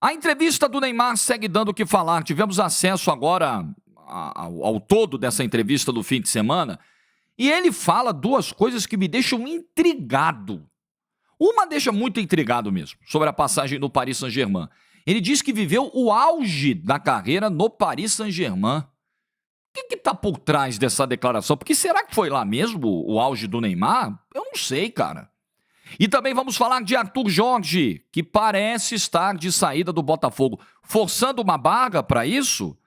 A entrevista do Neymar segue dando o que falar. Tivemos acesso agora ao todo dessa entrevista do fim de semana. E ele fala duas coisas que me deixam intrigado. Uma deixa muito intrigado mesmo, sobre a passagem no Paris Saint-Germain. Ele diz que viveu o auge da carreira no Paris Saint-Germain. O que está por trás dessa declaração? Porque será que foi lá mesmo o auge do Neymar? Eu não sei, cara. E também vamos falar de Arthur Jorge, que parece estar de saída do Botafogo. Forçando uma barra para isso?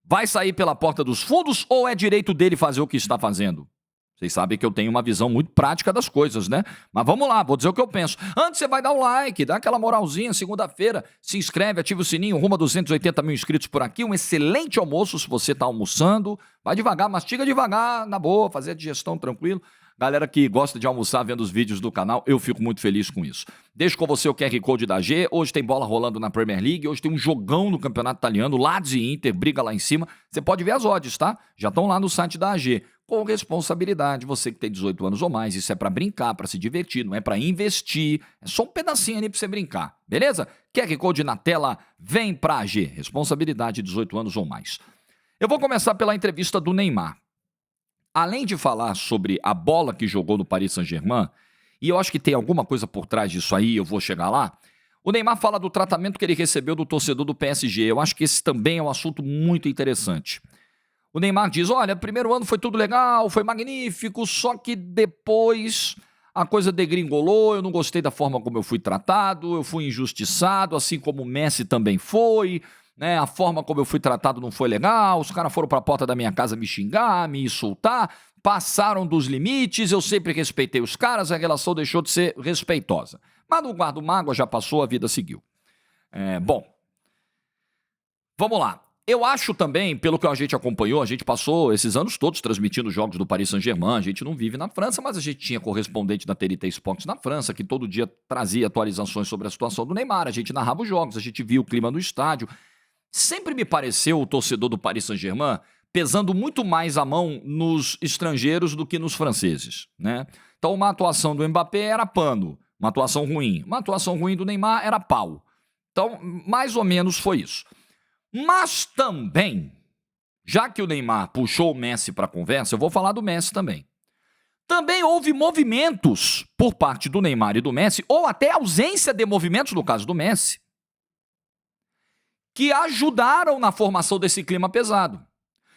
Vai sair pela porta dos fundos ou é direito dele fazer o que está fazendo? Vocês sabem que eu tenho uma visão muito prática das coisas, né? Mas vamos lá, vou dizer o que eu penso. Antes você vai dar um like, dá aquela moralzinha, segunda-feira, se inscreve, ativa o sininho, rumo a 280 mil inscritos por aqui. Um excelente almoço se você está almoçando. Vai devagar, mastiga devagar, na boa, fazer a digestão tranquilo. Galera que gosta de almoçar vendo os vídeos do canal, eu fico muito feliz com isso. Deixo com você o QR Code da AG. Hoje tem bola rolando na Premier League. Hoje tem um jogão no Campeonato Italiano. Lazio e Inter, briga lá em cima. Você pode ver as odds, tá? Já estão lá no site da AG. Com responsabilidade, você que tem 18 anos ou mais. Isso é pra brincar, pra se divertir, não é pra investir. É só um pedacinho ali pra você brincar, beleza? QR Code na tela, vem pra AG. Responsabilidade, 18 anos ou mais. Eu vou começar pela entrevista do Neymar. Além de falar sobre a bola que jogou no Paris Saint-Germain, e eu acho que tem alguma coisa por trás disso aí, eu vou chegar lá, o Neymar fala do tratamento que ele recebeu do torcedor do PSG. Eu acho que esse também é um assunto muito interessante. O Neymar diz, olha, primeiro ano foi tudo legal, foi magnífico, só que depois a coisa degringolou, eu não gostei da forma como eu fui tratado, eu fui injustiçado, assim como o Messi também foi, né? A forma como eu fui tratado não foi legal, os caras foram para a porta da minha casa me xingar, me insultar, passaram dos limites, eu sempre respeitei os caras, a relação deixou de ser respeitosa. Mas não guardo mágoa, já passou, a vida seguiu. Bom, vamos lá. Eu acho também, pelo que a gente acompanhou, a gente passou esses anos todos transmitindo jogos do Paris Saint-Germain, a gente não vive na França, mas a gente tinha correspondente da TNT Sports na França, que todo dia trazia atualizações sobre a situação do Neymar, a gente narrava os jogos, a gente via o clima no estádio. Sempre me pareceu o torcedor do Paris Saint-Germain pesando muito mais a mão nos estrangeiros do que nos franceses, né? Então uma atuação do Mbappé era pano, uma atuação ruim do Neymar era pau. Então, mais ou menos foi isso. Mas também, já que o Neymar puxou o Messi para a conversa, eu vou falar do Messi também. Também houve movimentos por parte do Neymar e do Messi, ou até ausência de movimentos no caso do Messi, que ajudaram na formação desse clima pesado.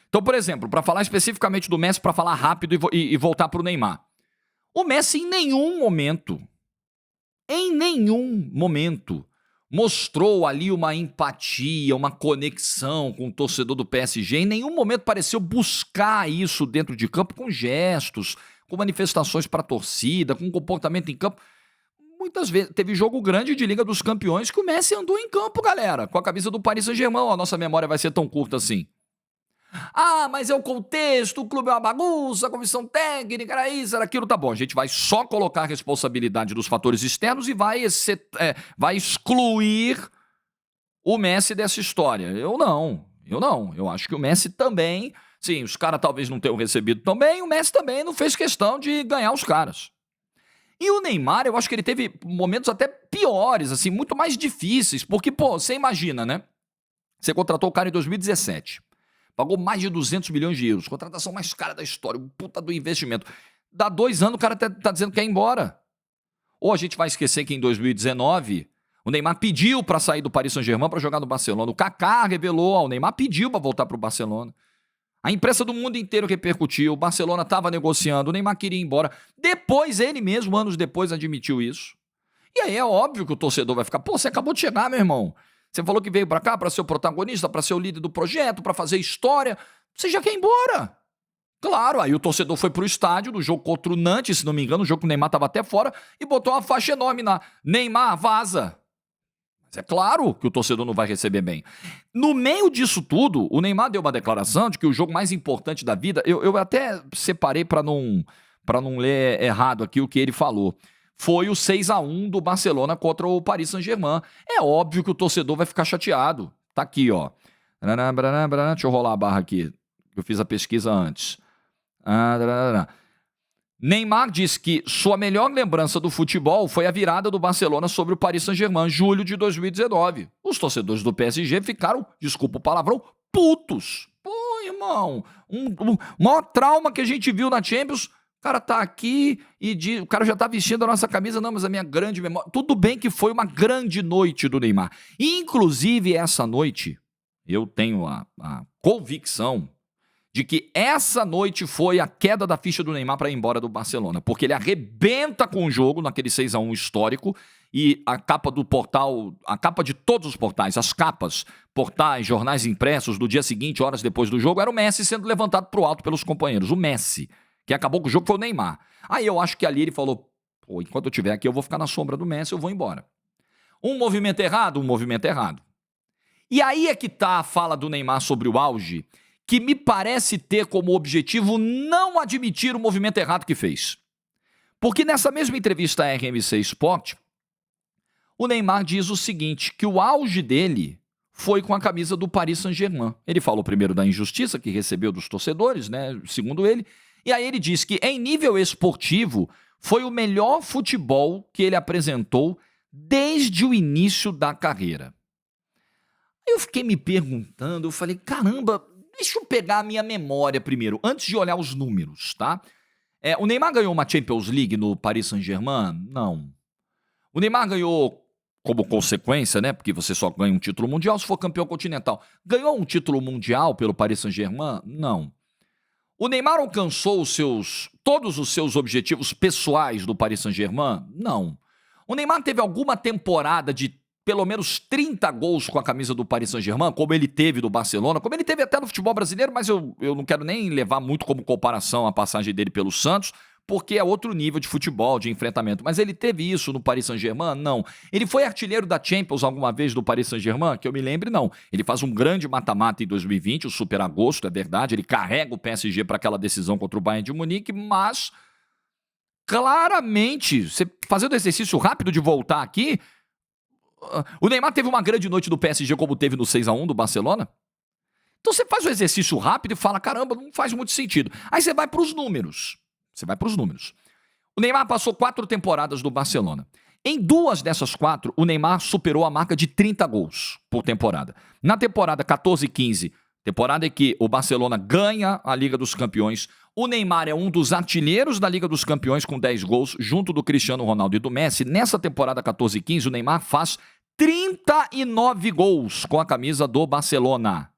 Então, por exemplo, para falar especificamente do Messi, para falar rápido e voltar para o Neymar. O Messi em nenhum momento, mostrou ali uma empatia, uma conexão com o torcedor do PSG. Em nenhum momento pareceu buscar isso dentro de campo com gestos, com manifestações para a torcida, com comportamento em campo. Muitas vezes, teve jogo grande de Liga dos Campeões que o Messi andou em campo, galera, com a camisa do Paris Saint-Germain. A nossa memória vai ser tão curta assim. Ah, mas é o contexto, o clube é uma bagunça, a comissão técnica, era isso, era aquilo, tá bom. A gente vai só colocar a responsabilidade dos fatores externos e vai excluir o Messi dessa história. Eu não. Eu acho que o Messi também, sim, os caras talvez não tenham recebido tão bem, o Messi também não fez questão de ganhar os caras. E o Neymar, eu acho que ele teve momentos até piores, assim, muito mais difíceis, porque, pô, você imagina, né? Você contratou o cara em 2017. Pagou mais de 200 milhões de euros. Contratação mais cara da história. Puta do investimento. Dá 2 anos o cara tá dizendo que quer ir embora. Ou a gente vai esquecer que em 2019 o Neymar pediu para sair do Paris Saint-Germain para jogar no Barcelona. O Kaká revelou, o Neymar pediu para voltar para o Barcelona. A imprensa do mundo inteiro repercutiu. O Barcelona estava negociando. O Neymar queria ir embora. Depois, ele mesmo, anos depois, admitiu isso. E aí é óbvio que o torcedor vai ficar, pô, você acabou de chegar, meu irmão. Você falou que veio pra cá pra ser o protagonista, pra ser o líder do projeto, pra fazer história. Você já quer ir embora. Claro, aí o torcedor foi pro estádio no jogo contra o Nantes, se não me engano, o jogo que o Neymar tava até fora, e botou uma faixa enorme na Neymar, vaza. Mas é claro que o torcedor não vai receber bem. No meio disso tudo, o Neymar deu uma declaração de que o jogo mais importante da vida, eu até separei pra não ler errado aqui o que ele falou. Foi o 6-1 do Barcelona contra o Paris Saint-Germain. É óbvio que o torcedor vai ficar chateado. Tá aqui, ó. Deixa eu rolar a barra aqui. Eu fiz a pesquisa antes. Neymar diz que sua melhor lembrança do futebol foi a virada do Barcelona sobre o Paris Saint-Germain, julho de 2019. Os torcedores do PSG ficaram, desculpa o palavrão, putos. Pô, irmão, o maior trauma que a gente viu na Champions, o cara tá aqui e o cara já tá vestindo a nossa camisa, não, mas a minha grande memória... Tudo bem que foi uma grande noite do Neymar. Inclusive, essa noite, eu tenho a convicção de que essa noite foi a queda da ficha do Neymar para ir embora do Barcelona, porque ele arrebenta com o jogo naquele 6-1 histórico e a capa do portal, a capa de todos os portais, as capas, portais, jornais impressos do dia seguinte, horas depois do jogo, era o Messi sendo levantado pro alto pelos companheiros, o Messi, que acabou com o jogo foi o Neymar. Aí eu acho que ali ele falou, pô, enquanto eu estiver aqui eu vou ficar na sombra do Messi, eu vou embora. Um movimento errado. E aí é que tá a fala do Neymar sobre o auge, que me parece ter como objetivo não admitir o movimento errado que fez. Porque nessa mesma entrevista à RMC Sport, o Neymar diz o seguinte, que o auge dele foi com a camisa do Paris Saint-Germain. Ele falou primeiro da injustiça que recebeu dos torcedores, né, segundo ele, e aí ele diz que em nível esportivo foi o melhor futebol que ele apresentou desde o início da carreira. Eu fiquei me perguntando, eu falei, caramba, deixa eu pegar a minha memória primeiro, antes de olhar os números, tá? O Neymar ganhou uma Champions League no Paris Saint-Germain? Não. O Neymar ganhou, como consequência, né? Porque você só ganha um título mundial se for campeão continental. Ganhou um título mundial pelo Paris Saint-Germain? Não. O Neymar alcançou todos os seus objetivos pessoais do Paris Saint-Germain? Não. O Neymar teve alguma temporada de pelo menos 30 gols com a camisa do Paris Saint-Germain, como ele teve do Barcelona, como ele teve até no futebol brasileiro, mas eu não quero nem levar muito como comparação a passagem dele pelo Santos, porque é outro nível de futebol, de enfrentamento. Mas ele teve isso no Paris Saint-Germain? Não. Ele foi artilheiro da Champions alguma vez do Paris Saint-Germain? Que eu me lembre, não. Ele faz um grande mata-mata em 2020, o Super Agosto, é verdade, ele carrega o PSG para aquela decisão contra o Bayern de Munique, mas claramente, você fazendo exercício rápido de voltar aqui, o Neymar teve uma grande noite do PSG como teve no 6-1 do Barcelona? Então você faz o exercício rápido e fala, caramba, não faz muito sentido. Aí você vai para os números. O Neymar passou 4 temporadas do Barcelona. Em 2 dessas 4, o Neymar superou a marca de 30 gols por temporada. Na temporada 14-15, temporada em que o Barcelona ganha a Liga dos Campeões, o Neymar é um dos artilheiros da Liga dos Campeões com 10 gols, junto do Cristiano Ronaldo e do Messi. Nessa temporada 14-15, o Neymar faz 39 gols com a camisa do Barcelona.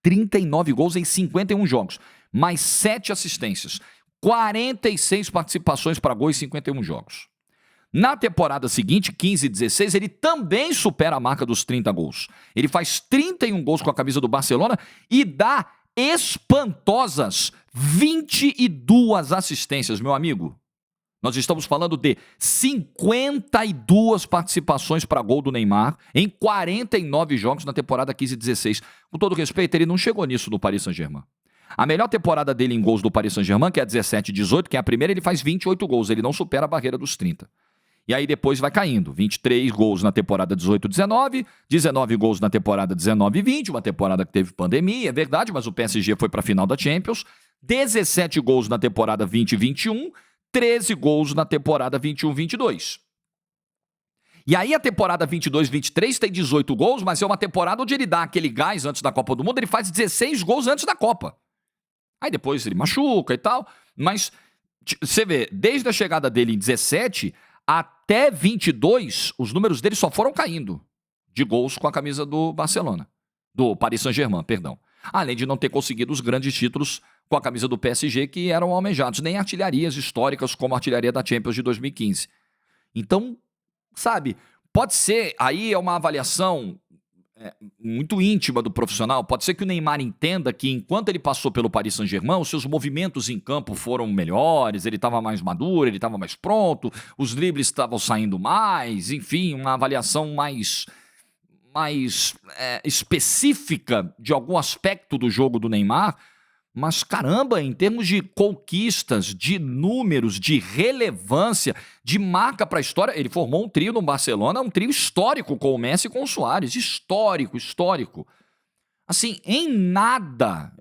39 gols em 51 jogos, mais 7 assistências, 46 participações para gol em 51 jogos. Na temporada seguinte, 15-16, ele também supera a marca dos 30 gols. Ele faz 31 gols com a camisa do Barcelona e dá espantosas 22 assistências, meu amigo. Nós estamos falando de 52 participações para gol do Neymar em 49 jogos na temporada 15-16. Com todo respeito, ele não chegou nisso no Paris Saint-Germain. A melhor temporada dele em gols do Paris Saint-Germain, que é a 17-18, que é a primeira, ele faz 28 gols. Ele não supera a barreira dos 30. E aí depois vai caindo. 23 gols na temporada 18-19, 19 gols na temporada 19-20, uma temporada que teve pandemia, é verdade, mas o PSG foi para a final da Champions. 17 gols na temporada 20-21, 13 gols na temporada 21-22. E aí a temporada 22-23 tem 18 gols, mas é uma temporada onde ele dá aquele gás antes da Copa do Mundo, ele faz 16 gols antes da Copa. Aí depois ele machuca e tal, mas você vê, desde a chegada dele em 17 até 22, os números dele só foram caindo de gols com a camisa do Barcelona, do Paris Saint-Germain, perdão. Além de não ter conseguido os grandes títulos com a camisa do PSG que eram almejados, nem artilharias históricas como a artilharia da Champions de 2015. Então, sabe, pode ser, aí é uma avaliação muito íntima do profissional, pode ser que o Neymar entenda que enquanto ele passou pelo Paris Saint-Germain, os seus movimentos em campo foram melhores, ele estava mais maduro, ele estava mais pronto, os dribles estavam saindo mais, enfim, uma avaliação mais específica de algum aspecto do jogo do Neymar. Mas caramba, em termos de conquistas, de números, de relevância, de marca para a história, ele formou um trio no Barcelona, um trio histórico com o Messi e com o Suárez. Histórico. Assim, em nada,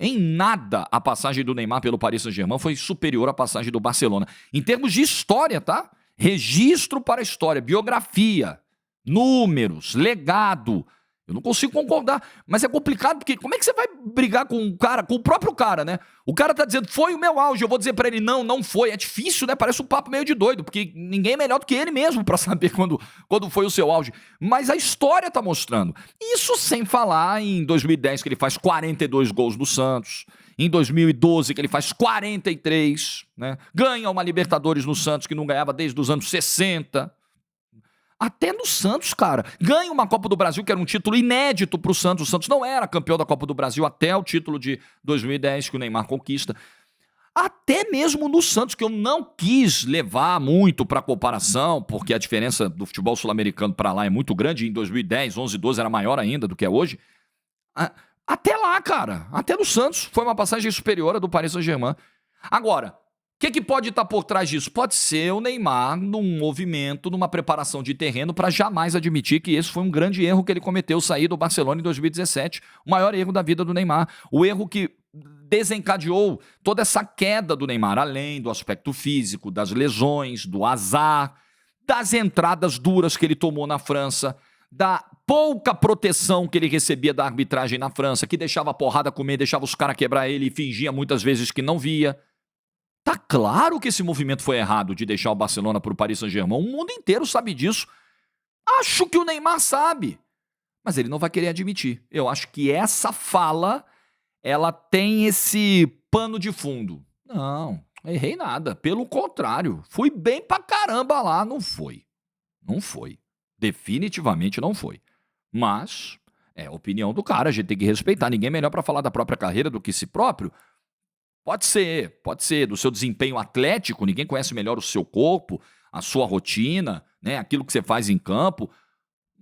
a passagem do Neymar pelo Paris Saint-Germain foi superior à passagem do Barcelona. Em termos de história, tá? Registro para a história, biografia, números, legado. Eu não consigo concordar, mas é complicado porque como é que você vai brigar com um cara, com o próprio cara, né? O cara tá dizendo, foi o meu auge, eu vou dizer pra ele, não foi. É difícil, né? Parece um papo meio de doido, porque ninguém é melhor do que ele mesmo pra saber quando foi o seu auge. Mas a história tá mostrando. Isso sem falar em 2010, que ele faz 42 gols no Santos. Em 2012, que ele faz 43, né? Ganha uma Libertadores no Santos, que não ganhava desde os anos 60. Até no Santos, cara. Ganha uma Copa do Brasil, que era um título inédito pro Santos. O Santos não era campeão da Copa do Brasil até o título de 2010, que o Neymar conquista. Até mesmo no Santos, que eu não quis levar muito pra comparação, porque a diferença do futebol sul-americano pra lá é muito grande. Em 2010, 11, 12 era maior ainda do que é hoje. Até lá, cara. Até no Santos. Foi uma passagem superior à do Paris Saint-Germain. Agora, o que pode estar por trás disso? Pode ser o Neymar num movimento, numa preparação de terreno para jamais admitir que esse foi um grande erro que ele cometeu, sair do Barcelona em 2017. O maior erro da vida do Neymar. O erro que desencadeou toda essa queda do Neymar, além do aspecto físico, das lesões, do azar, das entradas duras que ele tomou na França, da pouca proteção que ele recebia da arbitragem na França, que deixava a porrada comer, deixava os caras quebrar ele e fingia muitas vezes que não via. Tá claro que esse movimento foi errado de deixar o Barcelona para o Paris Saint-Germain. O mundo inteiro sabe disso. Acho que o Neymar sabe. Mas ele não vai querer admitir. Eu acho que essa fala, ela tem esse pano de fundo. Não, errei nada. Pelo contrário, fui bem pra caramba lá. Não foi. Não foi. Definitivamente não foi. Mas é a opinião do cara, a gente tem que respeitar. Ninguém é melhor para falar da própria carreira do que si próprio. Pode ser. Do seu desempenho atlético, ninguém conhece melhor o seu corpo, a sua rotina, né? Aquilo que você faz em campo.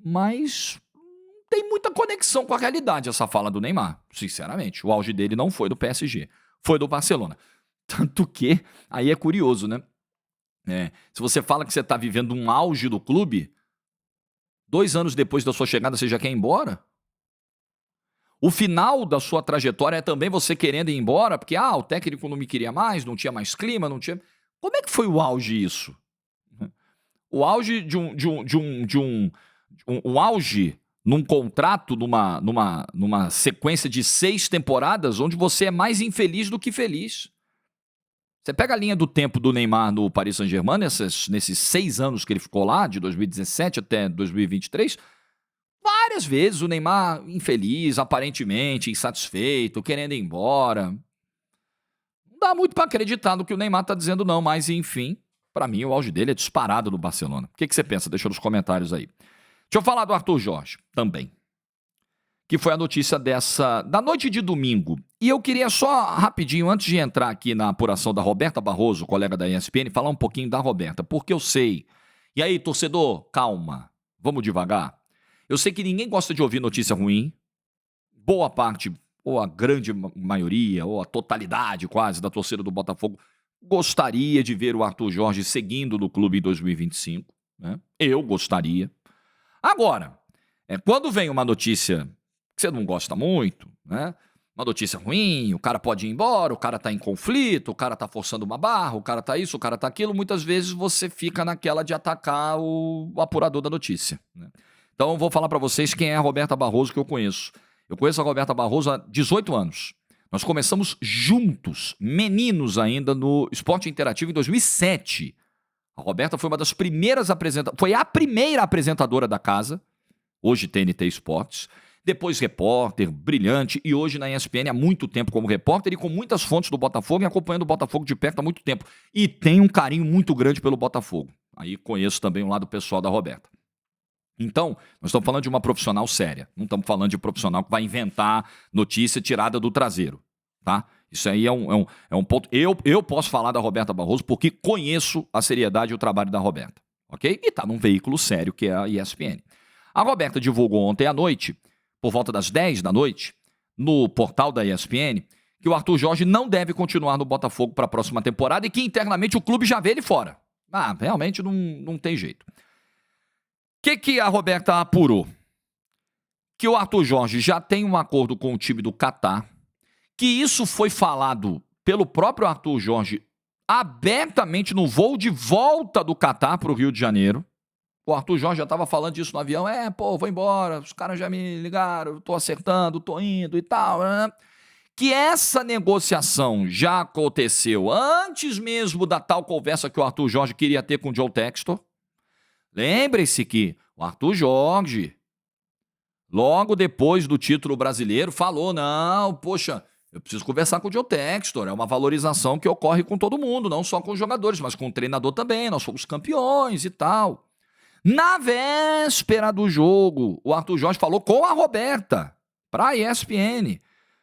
Mas não tem muita conexão com a realidade essa fala do Neymar, sinceramente. O auge dele não foi do PSG, foi do Barcelona. Tanto que, aí é curioso, né? Se você fala que você está vivendo um auge do clube, 2 anos depois da sua chegada você já quer ir embora? O final da sua trajetória é também você querendo ir embora, porque o técnico não me queria mais, não tinha mais clima, não tinha... Como é que foi o auge isso? O auge um auge num contrato, numa sequência de 6 temporadas, onde você é mais infeliz do que feliz. Você pega a linha do tempo do Neymar no Paris Saint-Germain, nesses 6 anos que ele ficou lá, de 2017 até 2023... Várias vezes o Neymar infeliz, aparentemente insatisfeito, querendo ir embora. Não dá muito para acreditar no que o Neymar está dizendo não, mas enfim, para mim o auge dele é disparado no Barcelona. O que você pensa? Deixa nos comentários aí. Deixa eu falar do Arthur Jorge também, que foi a notícia da noite de domingo. E eu queria só rapidinho, antes de entrar aqui na apuração da Roberta Barroso, colega da ESPN, falar um pouquinho da Roberta, porque eu sei. E aí, torcedor, calma, vamos devagar. Eu sei que ninguém gosta de ouvir notícia ruim. Boa parte, ou a grande maioria, ou a totalidade quase da torcida do Botafogo gostaria de ver o Arthur Jorge seguindo no clube em 2025. Né? Eu gostaria. Agora, quando vem uma notícia que você não gosta muito, né? Uma notícia ruim, o cara pode ir embora, o cara tá em conflito, o cara tá forçando uma barra, o cara tá isso, o cara tá aquilo, muitas vezes você fica naquela de atacar o apurador da notícia, né? Então eu vou falar para vocês quem é a Roberta Barroso que eu conheço. Eu conheço a Roberta Barroso há 18 anos. Nós começamos juntos, meninos ainda, no Esporte Interativo em 2007. A Roberta foi uma das primeiras foi a primeira apresentadora da casa, hoje TNT Esportes, depois repórter, brilhante, e hoje na ESPN há muito tempo como repórter e com muitas fontes do Botafogo e acompanhando o Botafogo de perto há muito tempo. E tem um carinho muito grande pelo Botafogo. Aí conheço também o lado pessoal da Roberta. Então, nós estamos falando de uma profissional séria. Não estamos falando de profissional que vai inventar notícia tirada do traseiro, tá? Isso aí é um ponto. Eu posso falar da Roberta Barroso porque conheço a seriedade e o trabalho da Roberta, ok? E está num veículo sério que é a ESPN. A Roberta divulgou ontem à noite, por volta das 10 da noite, no portal da ESPN, que o Arthur Jorge não deve continuar no Botafogo para a próxima temporada e que internamente o clube já vê ele fora. Realmente não tem jeito. O que a Roberta apurou? que o Arthur Jorge já tem um acordo com o time do Catar, que isso foi falado pelo próprio Arthur Jorge abertamente no voo de volta do Catar para o Rio de Janeiro. O Arthur Jorge já estava falando disso no avião. Vou embora, os caras já me ligaram, tô acertando, tô indo e tal. Né? Que essa negociação já aconteceu antes mesmo da tal conversa que o Arthur Jorge queria ter com o Joe Textor. Lembre-se que o Arthur Jorge, logo depois do título brasileiro, falou, não, poxa, eu preciso conversar com o Joe Textor, é uma valorização que ocorre com todo mundo, não só com os jogadores, mas com o treinador também, nós fomos campeões e tal. Na véspera do jogo, o Arthur Jorge falou com a Roberta, para a ESPN.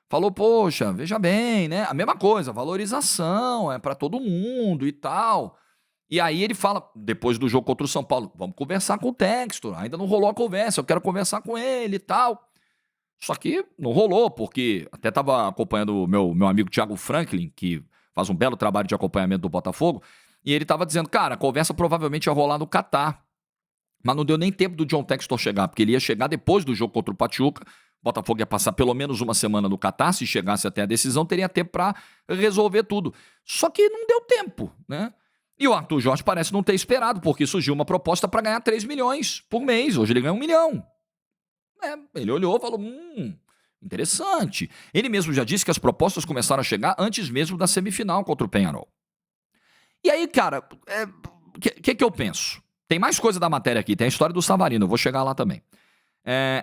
Falou, poxa, veja bem, né? A mesma coisa, valorização, é para todo mundo e tal. E aí ele fala, depois do jogo contra o São Paulo, vamos conversar com o Textor, ainda não rolou a conversa, eu quero conversar com ele e tal. Só que não rolou, porque até estava acompanhando o meu amigo Thiago Franklin, que faz um belo trabalho de acompanhamento do Botafogo, e ele estava dizendo, cara, a conversa provavelmente ia rolar no Catar. Mas não deu nem tempo do John Textor chegar, porque ele ia chegar depois do jogo contra o Pachuca. O Botafogo ia passar pelo menos uma semana no Catar, se chegasse até a decisão, teria tempo para resolver tudo. Só que não deu tempo, né? E o Arthur Jorge parece não ter esperado, porque surgiu uma proposta para ganhar 3 milhões por mês. Hoje ele ganha 1 milhão. Ele olhou e falou, interessante. Ele mesmo já disse que as propostas começaram a chegar antes mesmo da semifinal contra o Peñarol. E aí, cara, o que eu penso? Tem mais coisa da matéria aqui, tem a história do Savarino, eu vou chegar lá também.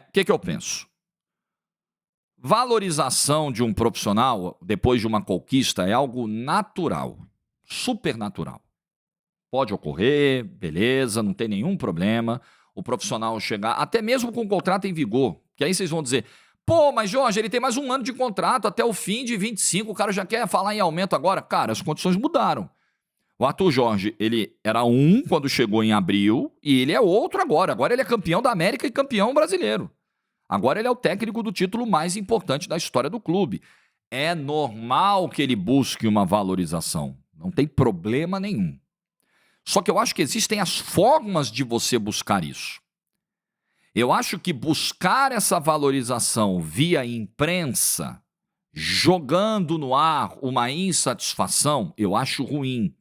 O que eu penso? Valorização de um profissional depois de uma conquista é algo natural, super natural. Pode ocorrer, beleza, não tem nenhum problema. O profissional chegar, até mesmo com o contrato em vigor, que aí vocês vão dizer, pô, mas Jorge, ele tem mais 1 ano de contrato, até o fim de 25, o cara já quer falar em aumento agora. Cara, as condições mudaram. O Arthur Jorge, ele era quando chegou em abril, e ele é outro agora. Agora ele é campeão da América e campeão brasileiro. Agora ele é o técnico do título mais importante da história do clube. É normal que ele busque uma valorização. Não tem problema nenhum. Só que eu acho que existem as formas de você buscar isso. Eu acho que buscar essa valorização via imprensa, jogando no ar uma insatisfação, eu acho ruim.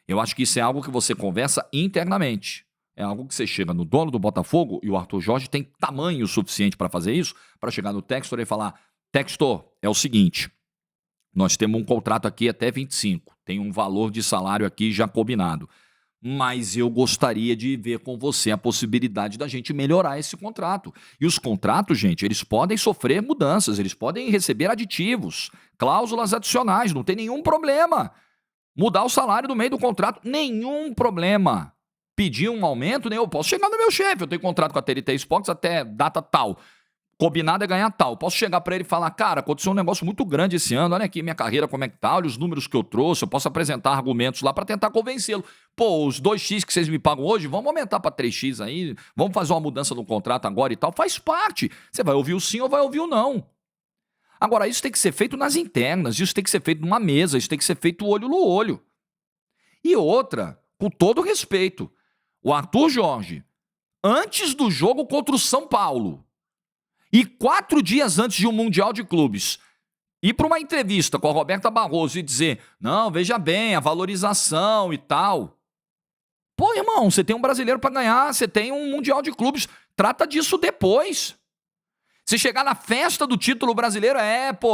Eu acho que isso é algo que você conversa internamente. É algo que você chega no dono do Botafogo, e o Arthur Jorge tem tamanho suficiente para fazer isso, para chegar no Textor e falar, Textor, é o seguinte, nós temos um contrato aqui até 25, tem um valor de salário aqui já combinado, mas eu gostaria de ver com você a possibilidade da gente melhorar esse contrato. E os contratos, gente, eles podem sofrer mudanças, eles podem receber aditivos, cláusulas adicionais, não tem nenhum problema. Mudar o salário no meio do contrato, nenhum problema. Pedir um aumento, eu posso chegar no meu chefe, eu tenho contrato com a TNT Sports até data tal. Combinado é ganhar tal. Posso chegar para ele e falar, cara, aconteceu um negócio muito grande esse ano, olha aqui minha carreira como é que tá, olha os números que eu trouxe, eu posso apresentar argumentos lá para tentar convencê-lo. Pô, os 2x que vocês me pagam hoje, vamos aumentar para 3x aí, vamos fazer uma mudança no contrato agora e tal. Faz parte. Você vai ouvir o sim ou vai ouvir o não. Agora, isso tem que ser feito nas internas, isso tem que ser feito numa mesa, isso tem que ser feito olho no olho. E outra, com todo respeito, o Arthur Jorge, antes do jogo contra o São Paulo, e 4 dias antes de um Mundial de Clubes, ir para uma entrevista com a Roberta Barroso e dizer, não, veja bem, a valorização e tal. Pô, irmão, você tem um brasileiro para ganhar, você tem um Mundial de Clubes, trata disso depois. Se chegar na festa do título brasileiro,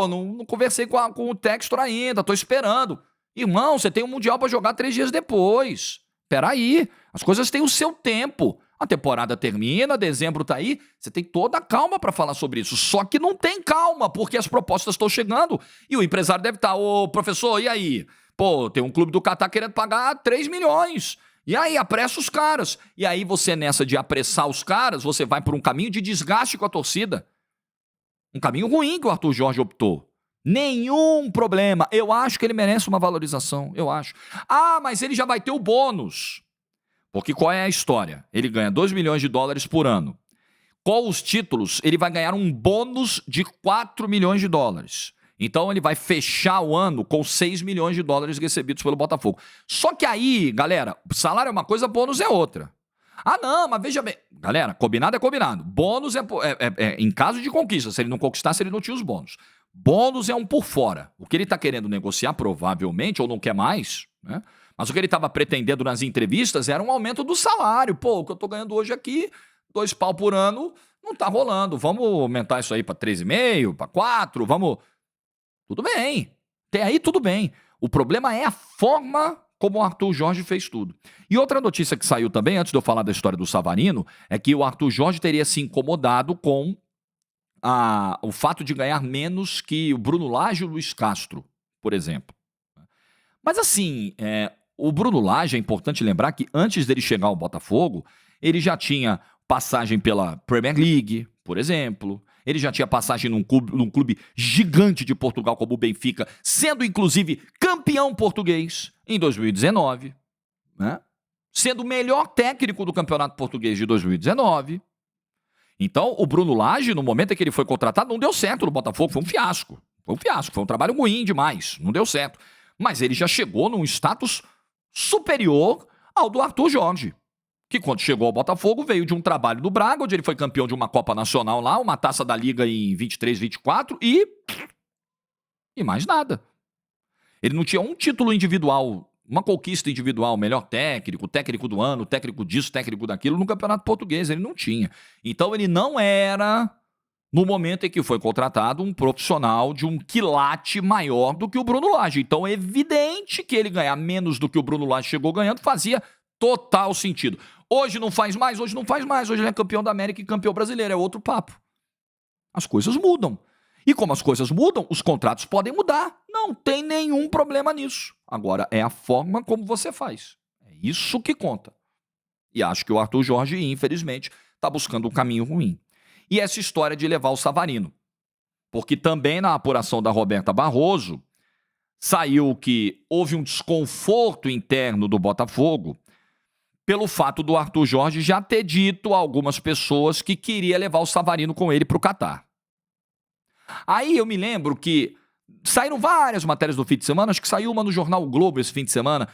não conversei com o Textor ainda, tô esperando. Irmão, você tem um Mundial para jogar 3 dias depois. Peraí, as coisas têm o seu tempo. A temporada termina, dezembro tá aí, você tem toda a calma para falar sobre isso. Só que não tem calma, porque as propostas estão chegando e o empresário deve estar, ô professor, e aí? Pô, tem um clube do Catar querendo pagar 3 milhões. E aí, apressa os caras. E aí você, nessa de apressar os caras, você vai por um caminho de desgaste com a torcida. Um caminho ruim que o Arthur Jorge optou. Nenhum problema. Eu acho que ele merece uma valorização. Eu acho. Ah, mas ele já vai ter o bônus. Porque qual é a história? Ele ganha 2 milhões de dólares por ano. Com os títulos, ele vai ganhar um bônus de 4 milhões de dólares. Então ele vai fechar o ano com 6 milhões de dólares recebidos pelo Botafogo. Só que aí, galera, salário é uma coisa, bônus é outra. Ah, não, mas veja bem. Galera, combinado é combinado. Bônus é em caso de conquista. Se ele não conquistasse, ele não tinha os bônus. Bônus é um por fora. O que ele está querendo negociar, provavelmente, ou não quer mais, né? Mas o que ele estava pretendendo nas entrevistas era um aumento do salário. Pô, o que eu estou ganhando hoje aqui, 2 pau por ano, não está rolando. Vamos aumentar isso aí para 3,5, para 4, vamos... Tudo bem. Até aí tudo bem. O problema é a forma como o Arthur Jorge fez tudo. E outra notícia que saiu também, antes de eu falar da história do Savarino, é que o Arthur Jorge teria se incomodado com o fato de ganhar menos que o Bruno Lage e o Luiz Castro, por exemplo. Mas assim, o Bruno Lage, é importante lembrar que antes dele chegar ao Botafogo, ele já tinha passagem pela Premier League, por exemplo. Ele já tinha passagem num clube gigante de Portugal como o Benfica, sendo inclusive campeão português em 2019, né? Sendo o melhor técnico do Campeonato Português de 2019. Então, o Bruno Lage, no momento em que ele foi contratado, não deu certo no Botafogo, foi um fiasco. Foi um trabalho ruim demais, não deu certo. Mas ele já chegou num status superior ao do Arthur Jorge, que quando chegou ao Botafogo veio de um trabalho do Braga, onde ele foi campeão de uma Copa Nacional lá, uma Taça da Liga em 23, 24 e mais nada. Ele não tinha um título individual, uma conquista individual, melhor técnico, técnico do ano, técnico disso, técnico daquilo, no Campeonato Português, ele não tinha. Então ele não era, no momento em que foi contratado, um profissional de um quilate maior do que o Bruno Lage. Então é evidente que ele ganhar menos do que o Bruno Lage chegou ganhando fazia total sentido. Hoje não faz mais, hoje ele é campeão da América e campeão brasileiro, é outro papo. As coisas mudam. E como as coisas mudam, os contratos podem mudar. Não tem nenhum problema nisso. Agora, é a forma como você faz. É isso que conta. E acho que o Arthur Jorge, infelizmente, está buscando um caminho ruim. E essa história de levar o Savarino. Porque também na apuração da Roberta Barroso, saiu que houve um desconforto interno do Botafogo pelo fato do Arthur Jorge já ter dito a algumas pessoas que queria levar o Savarino com ele para o Catar. Aí eu me lembro que saíram várias matérias do fim de semana, acho que saiu uma no jornal o Globo esse fim de semana.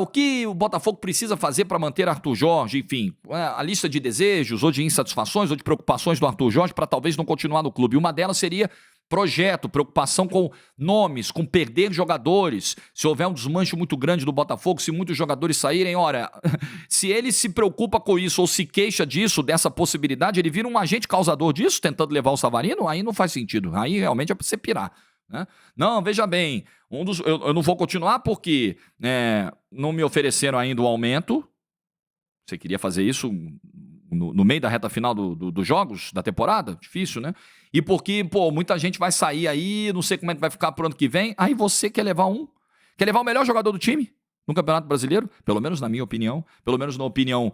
O que o Botafogo precisa fazer para manter Arthur Jorge, enfim, a lista de desejos ou de insatisfações ou de preocupações do Arthur Jorge para talvez não continuar no clube. Uma delas seria projeto, preocupação com nomes, com perder jogadores. Se houver um desmanche muito grande do Botafogo, se muitos jogadores saírem, olha, se ele se preocupa com isso ou se queixa disso, dessa possibilidade, ele vira um agente causador disso, tentando levar o Savarino, aí não faz sentido. Aí realmente é para você pirar. Né? Não, veja bem, eu não vou continuar porque não me ofereceram ainda o aumento. Você queria fazer isso no meio da reta final dos jogos da temporada? Difícil, né? E porque, muita gente vai sair aí, não sei como é que vai ficar pro ano que vem. Aí você quer levar o melhor jogador do time no Campeonato Brasileiro? Pelo menos na minha opinião, pelo menos na opinião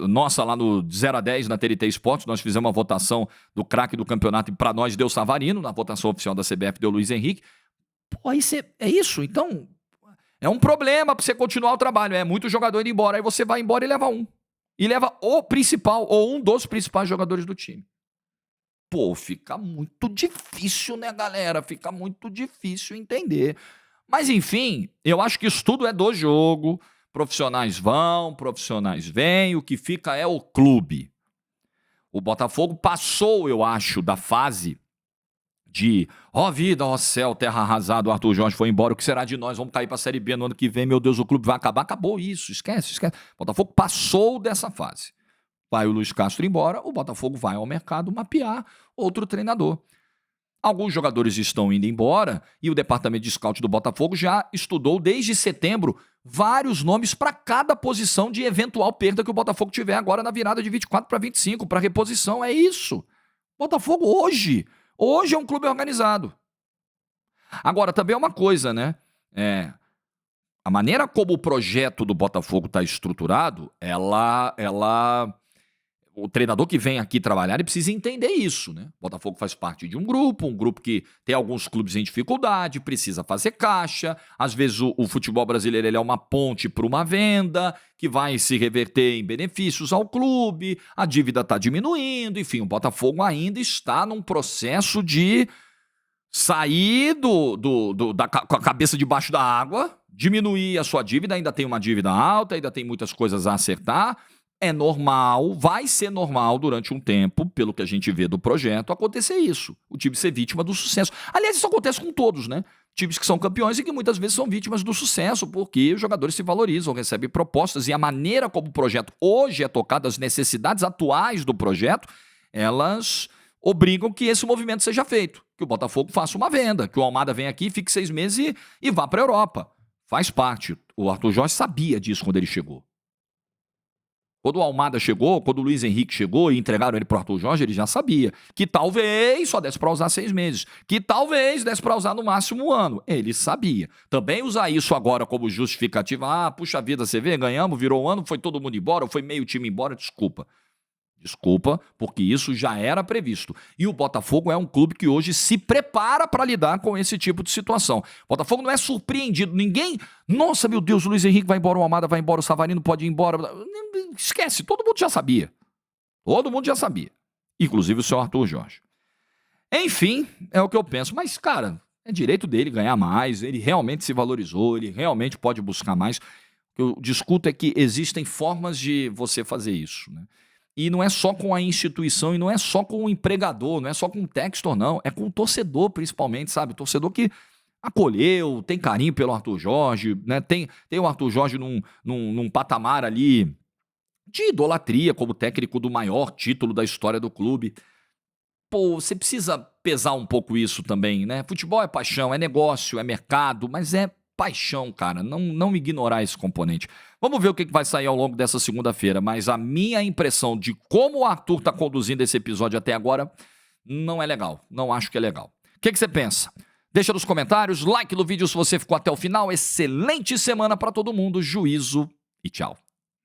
nossa lá no 0 a 10 na TNT Esportes, nós fizemos uma votação do craque do campeonato e para nós deu Savarino, na votação oficial da CBF deu Luiz Henrique. Aí é isso, então é um problema para você continuar o trabalho, é muito jogador indo embora, aí você vai embora e leva um. E leva o principal ou um dos principais jogadores do time. Fica muito difícil, né, galera? Fica muito difícil entender. Mas, enfim, eu acho que isso tudo é do jogo. Profissionais vão, profissionais vêm. O que fica é o clube. O Botafogo passou, eu acho, da fase de vida, céu, terra arrasada, o Arthur Jorge foi embora, o que será de nós? Vamos cair para a Série B no ano que vem, meu Deus, o clube vai acabar. Acabou isso, esquece. O Botafogo passou dessa fase. Vai o Luiz Castro embora, o Botafogo vai ao mercado mapear outro treinador. Alguns jogadores estão indo embora e o departamento de scout do Botafogo já estudou desde setembro vários nomes para cada posição de eventual perda que o Botafogo tiver agora na virada de 24 para 25, para reposição. É isso. Botafogo hoje é um clube organizado. Agora, também é uma coisa, né? A maneira como o projeto do Botafogo está estruturado, o treinador que vem aqui trabalhar, ele precisa entender isso, né? O Botafogo faz parte de um grupo que tem alguns clubes em dificuldade, precisa fazer caixa. Às vezes o futebol brasileiro ele é uma ponte para uma venda que vai se reverter em benefícios ao clube, a dívida está diminuindo, enfim, o Botafogo ainda está num processo de sair com a cabeça debaixo da água, diminuir a sua dívida, ainda tem uma dívida alta, ainda tem muitas coisas a acertar, é normal, vai ser normal durante um tempo, pelo que a gente vê do projeto, acontecer isso. O time ser vítima do sucesso. Aliás, isso acontece com todos, né? Times que são campeões e que muitas vezes são vítimas do sucesso, porque os jogadores se valorizam, recebem propostas, e a maneira como o projeto hoje é tocado, as necessidades atuais do projeto, elas obrigam que esse movimento seja feito. Que o Botafogo faça uma venda, que o Almada venha aqui, fique 6 meses e vá para a Europa. Faz parte. O Arthur Jorge sabia disso quando ele chegou. Quando o Almada chegou, quando o Luiz Henrique chegou e entregaram ele para o Arthur Jorge, ele já sabia que talvez só desse para usar 6 meses, que talvez desse para usar no máximo 1 ano. Ele sabia. Também usar isso agora como justificativa, puxa vida, você vê, ganhamos, virou 1 ano, foi todo mundo embora, ou foi meio time embora, desculpa. Desculpa, porque isso já era previsto. E o Botafogo é um clube que hoje se prepara para lidar com esse tipo de situação. O Botafogo não é surpreendido. Ninguém... Nossa, meu Deus, o Luiz Henrique vai embora, o Almada vai embora, o Savarino pode ir embora. Esquece, todo mundo já sabia. Todo mundo já sabia. Inclusive o senhor Arthur Jorge. Enfim, é o que eu penso. Mas, cara, é direito dele ganhar mais. Ele realmente se valorizou, ele realmente pode buscar mais. O que eu discuto é que existem formas de você fazer isso, né? E não é só com a instituição, e não é só com o empregador, não é só com o Textor, não. É com o torcedor, principalmente, sabe? O torcedor que acolheu, tem carinho pelo Arthur Jorge, né? Tem o Arthur Jorge num patamar ali de idolatria como técnico do maior título da história do clube. Pô, você precisa pesar um pouco isso também, né? Futebol é paixão, é negócio, é mercado, mas é paixão, cara. Não ignorar esse componente. Vamos ver o que vai sair ao longo dessa segunda-feira, mas a minha impressão de como o Arthur tá conduzindo esse episódio até agora não é legal. Não acho que é legal. O que você pensa? Deixa nos comentários, like no vídeo se você ficou até o final. Excelente semana para todo mundo, juízo e tchau.